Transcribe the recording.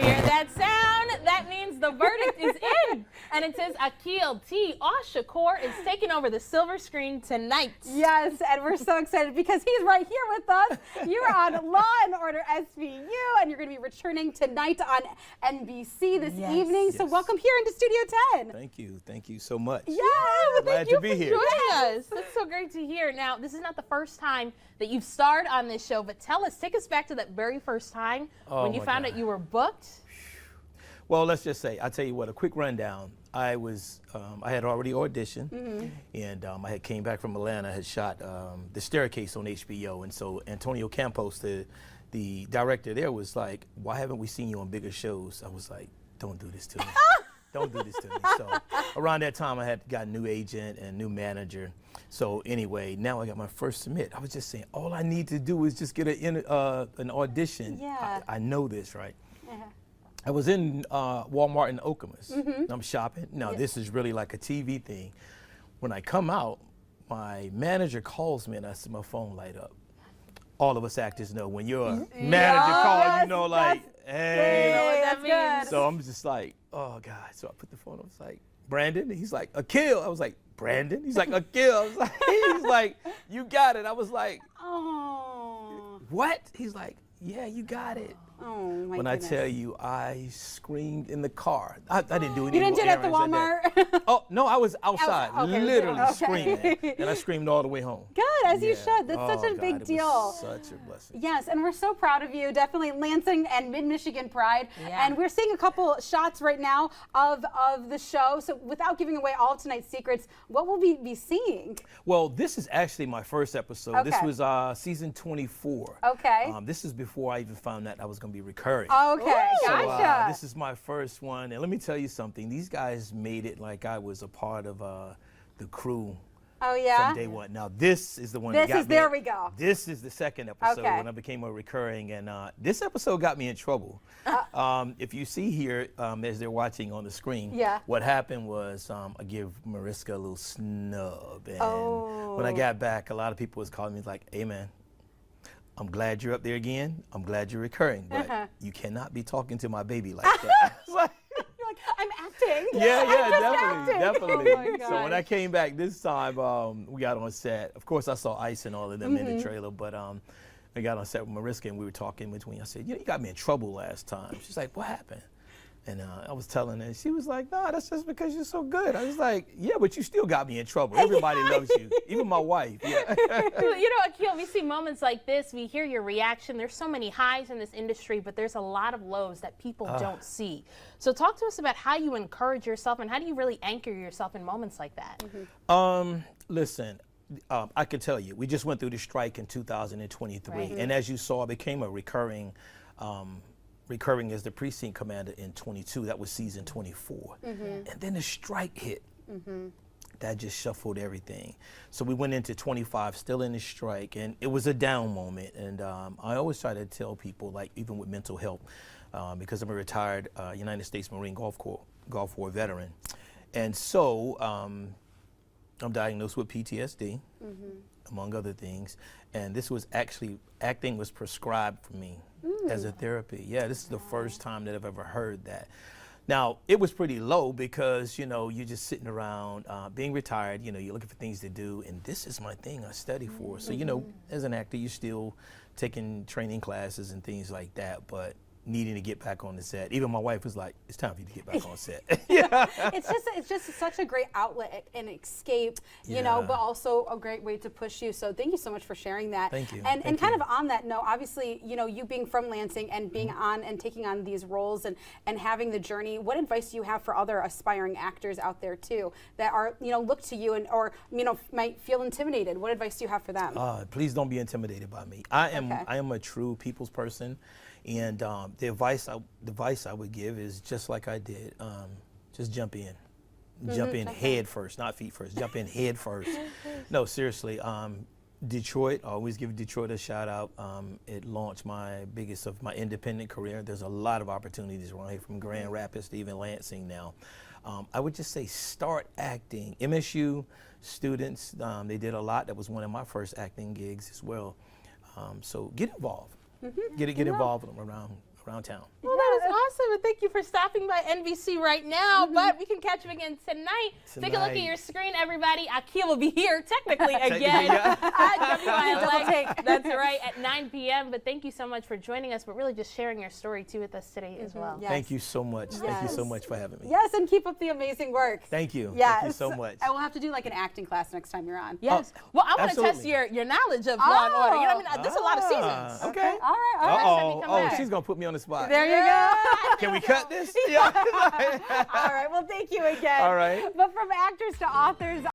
hear that sound? That means the verdict is in. And it says Aqueel Ash Shakoor is taking over the silver screen tonight. Yes, and we're so excited because he's right here with us. You're on Law and Order SVU, and you're going to be returning tonight on NBC this evening. So welcome here into Studio 10. Thank you so much. Yeah, glad to be here. Joining us. That's so great to hear. Now, this is not the first time that you've starred on this show, but take us back to that very first time when you found out you were booked. Well, let's just say, I'll tell you what, a quick rundown. I had already auditioned, and I had came back from Atlanta, had shot The Staircase on HBO, and so Antonio Campos, the director there, was like, why haven't we seen you on bigger shows? I was like, don't do this to me. Don't do this to me. So around that time, I had got a new agent and new manager. So anyway, now I got my first submit. I was just saying, all I need to do is just get an audition. Yeah. I know this, right? Yeah. I was in Walmart in Okemos. I'm shopping. Now, this is really like a TV thing. When I come out, my manager calls me and I see my phone light up. All of us actors know when your manager calls, you know, like, hey. You know what that means. So I'm just like, oh, God. So I put the phone up. I was like, Brandon? He's like, Aqueel. I was like, Brandon? He's like, Aqueel. I was like, he's like, you got it. I was like, oh. What? He's like, yeah, you got it. Oh, my When goodness. I tell you, I screamed in the car. I didn't do any You didn't do it at the Walmart? Oh, no, I was outside, Okay, literally okay. screaming. And I screamed all the way home. Good, as you should. That's such a God, big it deal. was such a blessing. Yes, and we're so proud of you. Definitely Lansing and Mid-Michigan pride. Yeah. And we're seeing a couple shots right now of the show. So without giving away all of tonight's secrets, what will we be seeing? Well, this is actually my first episode. Okay. This was season 24. Okay. This is before I even found out I was going to be recurring. Okay, So, gotcha. this is my first one, and let me tell you something. These guys made it like I was a part of the crew Oh, yeah? from day one. Now, this is the one that got me. There we go. This is the second episode Okay. when I became a recurring, and this episode got me in trouble. If you see here, as they're watching on the screen, what happened was I give Mariska a little snub, and when I got back, a lot of people was calling me like, hey, man, I'm glad you're up there again. I'm glad you're recurring, but you cannot be talking to my baby like that. You're like, I'm acting. Yeah, definitely. Oh my So when I gosh. came back this time, we got on set. Of course, I saw Ice and all of them in the trailer, but I got on set with Mariska and we were talking in between. I said, you got me in trouble last time. She's like, what happened? And I was telling her, she was like, no, that's just because you're so good. I was like, yeah, but you still got me in trouble. Everybody loves you, even my wife. Yeah. You know, Aqueel, we see moments like this. We hear your reaction. There's so many highs in this industry, but there's a lot of lows that people don't see. So talk to us about how you encourage yourself and how do you really anchor yourself in moments like that? Listen, I can tell you, we just went through the strike in 2023. And as you saw, I became a recurring as the precinct commander in 22. That was season 24. And then the strike hit. That just shuffled everything. So we went into 25, still in the strike, and it was a down moment. And I always try to tell people, like even with mental health, because I'm a retired United States Marine Gulf Corps veteran. And so I'm diagnosed with PTSD, among other things. And this was actually, acting was prescribed for me as a therapy. Yeah, this is the first time that I've ever heard that. Now, it was pretty low because, you're just sitting around, being retired, you're looking for things to do, and this is my thing I study for. So, as an actor, you're still taking training classes and things like that, but needing to get back on the set. Even my wife was like, it's time for you to get back on set. It's just such a great outlet and escape, you know, but also a great way to push you. So thank you so much for sharing that. Thank you. And kind of on that note, obviously, you being from Lansing and being on and taking on these roles and having the journey, what advice do you have for other aspiring actors out there too that are, look to you and or might feel intimidated? What advice do you have for them? Please don't be intimidated by me. I am a true people's person. And the advice I would give is just like I did, just jump in. Jump in head first, not feet first. Jump in head first. No, seriously. Detroit, I always give Detroit a shout out. It launched my biggest of my independent career. There's a lot of opportunities around here from Grand Rapids to even Lansing now. I would just say start acting. MSU students, they did a lot. That was one of my first acting gigs as well. So get involved. Get involved around town. Well, that is awesome, and thank you for stopping by NBC right now. But we can catch you again tonight. Take a look at your screen, everybody. Aqueel will be here technically again at WILX. That's right, at 9 p.m. But thank you so much for joining us, but really just sharing your story too with us today as well. Yes. Thank you so much. Thank you so much for having me. Yes, and keep up the amazing work. Thank you. Yes. Thank you so much. I will have to do like an acting class next time you're on. Yes. Well, I want to test absolutely. your knowledge of Law and Order. You know what I mean? There's a lot of seasons. Okay. All right. All right. Oh, she's gonna put me on the spot. There you go. Can we cut this? All right. Well, thank you again. All right. But from actors to authors.